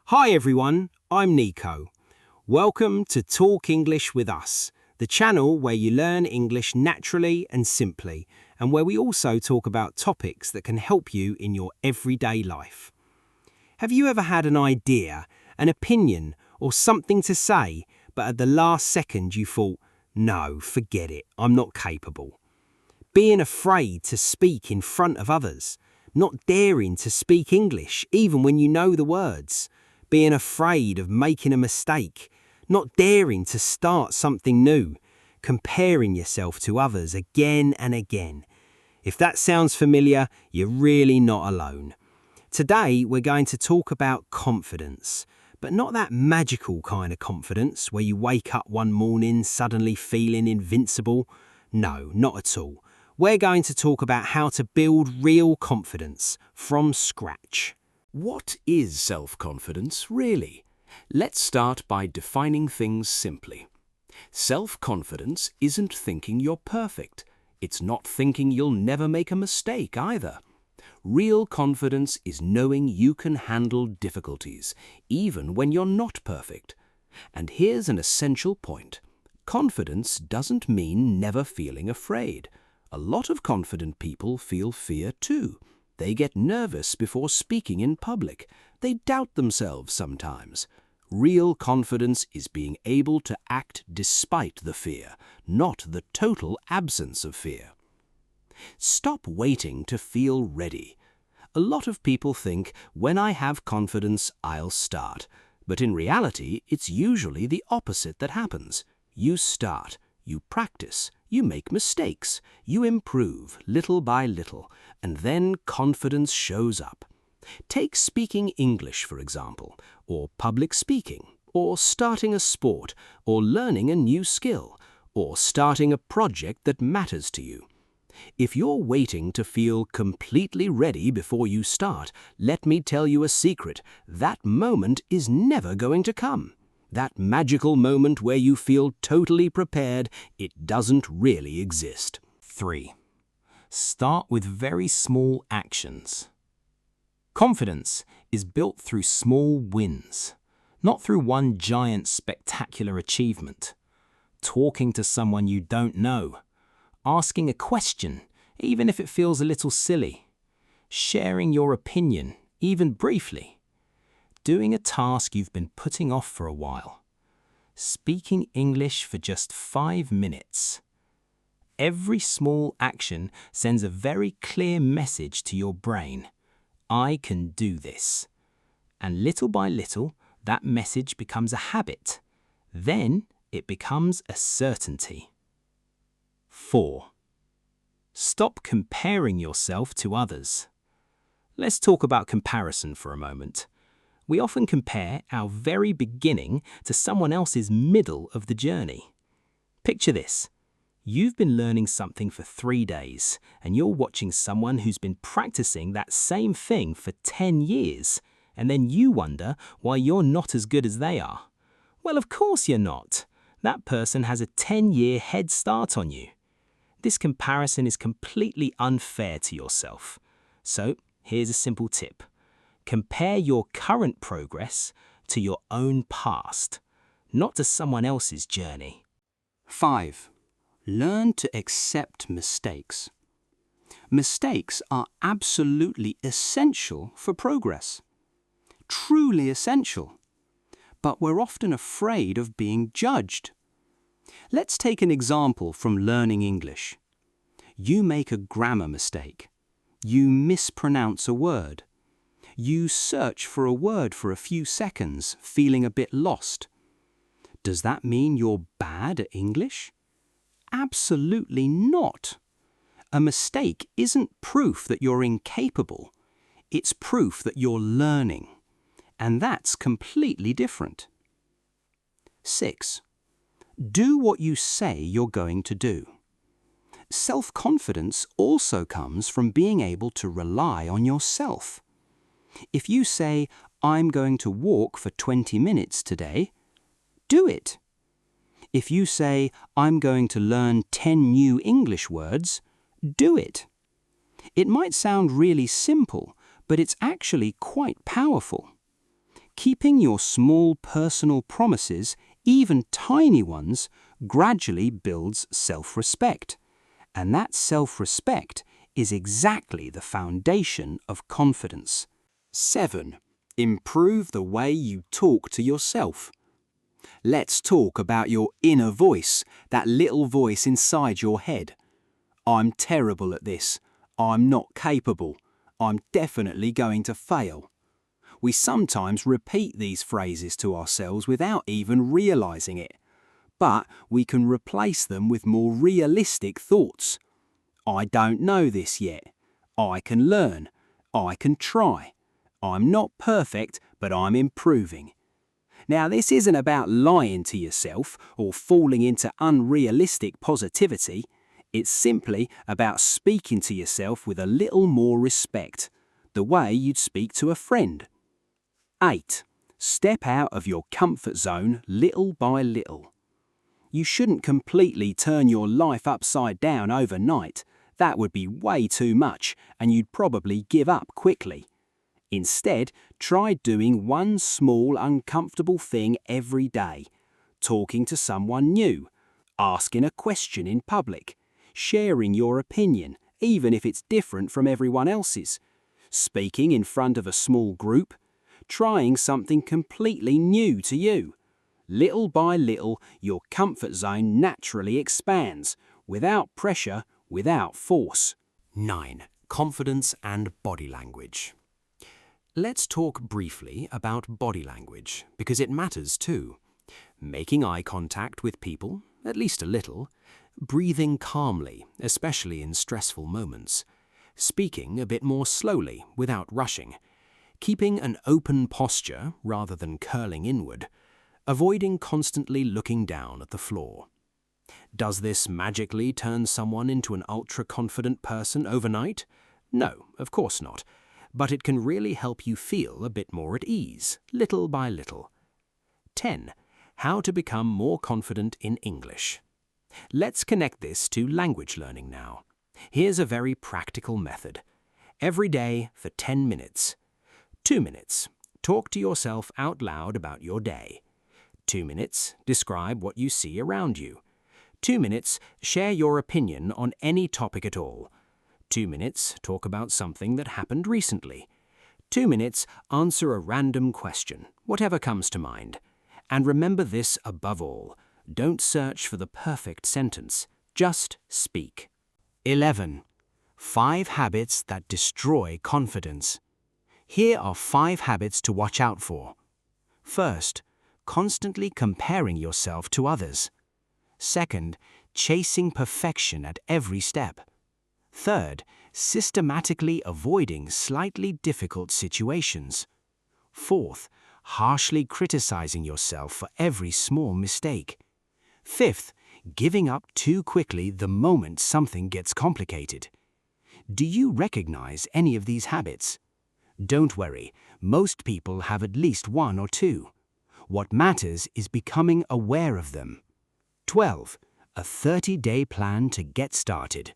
Hi everyone, I'm Nico. Welcome to Talk English with Us, the channel where you learn English naturally and simply, and where we also talk about topics that can help you in your everyday life. Have you ever had an idea, an opinion, or something to say, but at the last second you thought, no, forget it, I'm not capable? Being afraid to speak in front of others, not daring to speak English even when you know the words, being afraid of making a mistake, not daring to start something new, comparing yourself to others again and again. If that sounds familiar, you're really not alone. Today we're going to talk about confidence, but not that magical kind of confidence where you wake up one morning suddenly feeling invincible. No, not at all. We're going to talk about how to build real confidence from scratch. What is self-confidence, really? Let's start by defining things simply. Self-confidence isn't thinking you're perfect. It's not thinking you'll never make a mistake either. Real confidence is knowing you can handle difficulties, even when you're not perfect. And here's an essential point. Confidence doesn't mean never feeling afraid. A lot of confident people feel fear too. They get nervous before speaking in public. They doubt themselves sometimes. Real confidence is being able to act despite the fear, not the total absence of fear. Stop waiting to feel ready. A lot of people think, when I have confidence, I'll start. But in reality, it's usually the opposite that happens. You start, you practice, you make mistakes, you improve little by little, and then confidence shows up. Take speaking English, for example, or public speaking, or starting a sport, or learning a new skill, or starting a project that matters to you. If you're waiting to feel completely ready before you start, let me tell you a secret. That moment is never going to come. That magical moment where you feel totally prepared, it doesn't really exist. 3. Start with very small actions. Confidence is built through small wins, not through one giant spectacular achievement. Talking to someone you don't know, asking a question, even if it feels a little silly, sharing your opinion, even briefly, doing a task you've been putting off for a while, speaking English for just 5 minutes. Every small action sends a very clear message to your brain. I can do this. And little by little, that message becomes a habit. Then it becomes a certainty. 4. Stop comparing yourself to others. Let's talk about comparison for a moment. We often compare our very beginning to someone else's middle of the journey. Picture this. You've been learning something for 3 days, and you're watching someone who's been practicing that same thing for 10 years, and then you wonder why you're not as good as they are. Well, of course you're not. That person has a 10-year head start on you. This comparison is completely unfair to yourself. So, here's a simple tip. Compare your current progress to your own past, not to someone else's journey. 5. Learn to accept mistakes. Mistakes are absolutely essential for progress. Truly essential. But we're often afraid of being judged. Let's take an example from learning English. You make a grammar mistake. You mispronounce a word. You search for a word for a few seconds, feeling a bit lost. Does that mean you're bad at English? Absolutely not. A mistake isn't proof that you're incapable. It's proof that you're learning. And that's completely different. 6. Do what you say you're going to do. Self-confidence also comes from being able to rely on yourself. If you say, I'm going to walk for 20 minutes today, do it. If you say, I'm going to learn 10 new English words, do it. It might sound really simple, but it's actually quite powerful. Keeping your small personal promises, even tiny ones, gradually builds self-respect. And that self-respect is exactly the foundation of confidence. 7. Improve the way you talk to yourself. Let's talk about your inner voice, that little voice inside your head. I'm terrible at this. I'm not capable. I'm definitely going to fail. We sometimes repeat these phrases to ourselves without even realizing it. But we can replace them with more realistic thoughts. I don't know this yet. I can learn. I can try. I'm not perfect, but I'm improving. Now, this isn't about lying to yourself or falling into unrealistic positivity. It's simply about speaking to yourself with a little more respect, the way you'd speak to a friend. 8. Step out of your comfort zone little by little. You shouldn't completely turn your life upside down overnight. That would be way too much, and you'd probably give up quickly. Instead, try doing one small uncomfortable thing every day. Talking to someone new, asking a question in public, sharing your opinion, even if it's different from everyone else's, speaking in front of a small group, trying something completely new to you. Little by little, your comfort zone naturally expands, without pressure, without force. 9. Confidence and body language. Let's talk briefly about body language, because it matters too. Making eye contact with people, at least a little, breathing calmly, especially in stressful moments, speaking a bit more slowly without rushing, keeping an open posture rather than curling inward, avoiding constantly looking down at the floor. Does this magically turn someone into an ultra-confident person overnight? No, of course not. But it can really help you feel a bit more at ease, little by little. 10. How to become more confident in English. Let's connect this to language learning now. Here's a very practical method. Every day for 10 minutes. 2 minutes. Talk to yourself out loud about your day. 2 minutes. Describe what you see around you. 2 minutes. Share your opinion on any topic at all. 2 minutes. Talk about something that happened recently. 2 minutes. Answer a random question, whatever comes to mind. And remember this above all. Don't search for the perfect sentence. Just speak. 11. 5 habits that destroy confidence. Here are 5 habits to watch out for. First, constantly comparing yourself to others. Second, chasing perfection at every step. Third, systematically avoiding slightly difficult situations. Fourth, harshly criticizing yourself for every small mistake. Fifth, giving up too quickly the moment something gets complicated. Do you recognize any of these habits? Don't worry, most people have at least 1 or 2. What matters is becoming aware of them. 12. A 30-day plan to get started.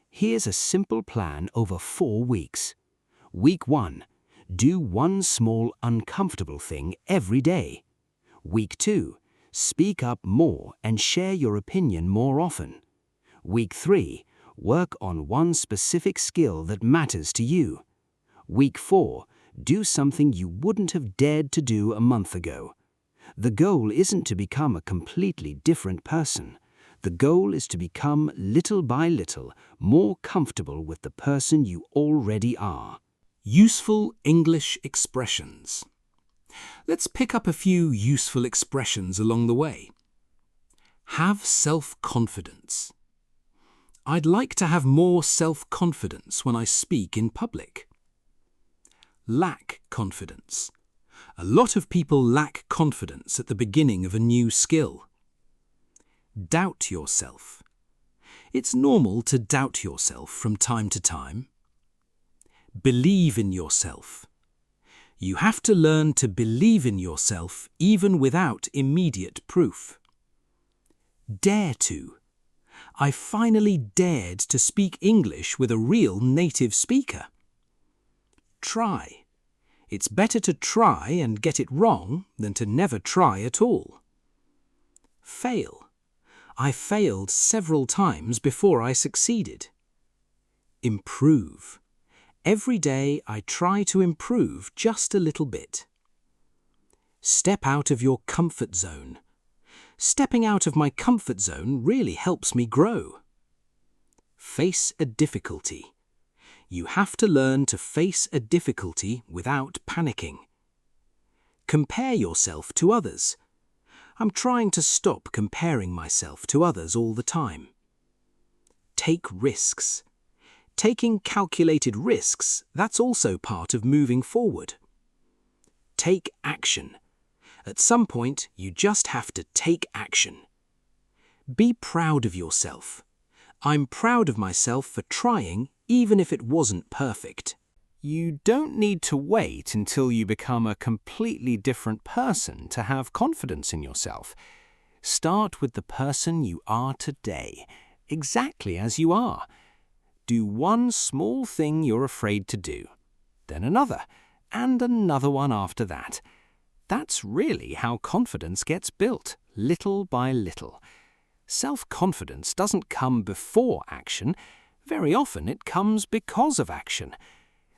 Here's a simple plan over 4 weeks. Week 1. Do one small uncomfortable thing every day. Week 2. Speak up more and share your opinion more often. Week 3. Work on one specific skill that matters to you. Week 4. Do something you wouldn't have dared to do a month ago. The goal isn't to become a completely different person. The goal is to become, little by little, more comfortable with the person you already are. Useful English expressions. Let's pick up a few useful expressions along the way. Have self-confidence. I'd like to have more self-confidence when I speak in public. Lack confidence. A lot of people lack confidence at the beginning of a new skill. Doubt yourself. It's normal to doubt yourself from time to time. Believe in yourself. You have to learn to believe in yourself even without immediate proof. Dare to. I finally dared to speak English with a real native speaker. Try. It's better to try and get it wrong than to never try at all. Fail. I failed several times before I succeeded. Improve. Every day I try to improve just a little bit. Step out of your comfort zone. Stepping out of my comfort zone really helps me grow. Face a difficulty. You have to learn to face a difficulty without panicking. Compare yourself to others. I'm trying to stop comparing myself to others all the time. Take risks. Taking calculated risks, that's also part of moving forward. Take action. At some point, you just have to take action. Be proud of yourself. I'm proud of myself for trying, even if it wasn't perfect. You don't need to wait until you become a completely different person to have confidence in yourself. Start with the person you are today, exactly as you are. Do one small thing you're afraid to do, then another, and another one after that. That's really how confidence gets built, little by little. Self-confidence doesn't come before action. Very often it comes because of action.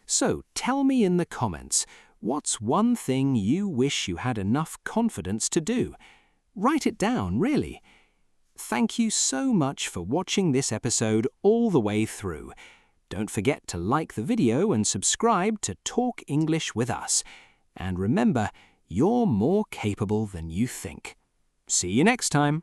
So tell me in the comments, what's one thing you wish you had enough confidence to do? Write it down, really. Thank you so much for watching this episode all the way through. Don't forget to like the video and subscribe to Talk English with us. And remember, you're more capable than you think. See you next time.